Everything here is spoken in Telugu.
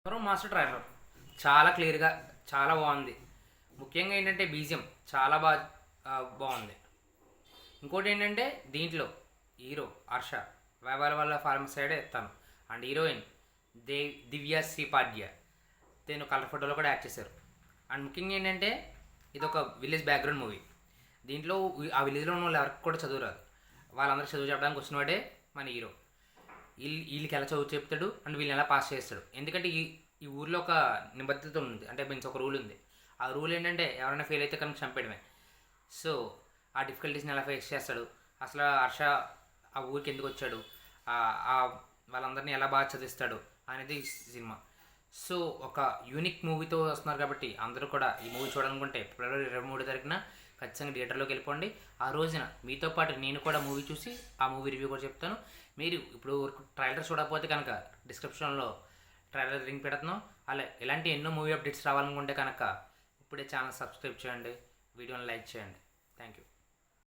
మాస్టర్ ట్రైలర్ చాలా క్లియర్గా చాలా బాగుంది. ముఖ్యంగా ఏంటంటే బీజిఎం చాలా బాగుంది. ఇంకోటి ఏంటంటే దీంట్లో హీరో హర్ష వేవాల వాళ్ళ ఫార్మ్ సైడే తను అండ్ హీరోయిన్ దివ్య శ్రీపాడ్య తను కలర్ ఫోటోలో కూడా యాక్ట్ చేశారు. అండ్ ముఖ్యంగా ఏంటంటే ఇది ఒక విలేజ్ బ్యాక్గ్రౌండ్ మూవీ. దీంట్లో ఆ విలేజ్లో ఉన్న వాళ్ళు ఎవరికి కూడా చదువు రాదు. వాళ్ళందరూ చదువు చెప్పడానికి వచ్చిన వాడే మన హీరో. వీళ్ళకి ఎలా చదువు చెప్తాడు అండ్ వీళ్ళని ఎలా పాస్ చేస్తాడు. ఎందుకంటే ఈ ఊర్లో ఒక నిబద్ధత ఉంది, అంటే మీన్స్ ఒక రూల్ ఉంది. ఆ రూల్ ఏంటంటే ఎవరైనా ఫెయిల్ అయితే కనుక చంపేయడమే. సో ఆ డిఫికల్టీస్ని ఎలా ఫేస్ చేస్తాడు, అసలు హర్ష ఆ ఊరికి ఎందుకు వచ్చాడు, వాళ్ళందరినీ ఎలా బాగా చదివిస్తాడు అనేది సినిమా. సో ఒక యూనిక్ మూవీతో వస్తున్నారు కాబట్టి అందరూ కూడా ఈ మూవీ చూడాలనుకుంటే ఫిబ్రవరి 23 తారీఖున ఖచ్చితంగా థియేటర్లోకి వెళ్ళిపోండి. ఆ రోజున మీతో పాటు నేను కూడా మూవీ చూసి ఆ మూవీ రివ్యూ కూడా చెప్తాను. మీరు ఇప్పుడు ట్రైలర్ చూడకపోతే కనుక డిస్క్రిప్షన్లో ట్రైలర్ లింక్ పెడుతున్నాం. అలా ఇలాంటి ఎన్నో మూవీ అప్డేట్స్ రావాలనుకుంటే కనుక ఇప్పుడే ఛానల్ సబ్స్క్రైబ్ చేయండి, వీడియోని లైక్ చేయండి. Thank you.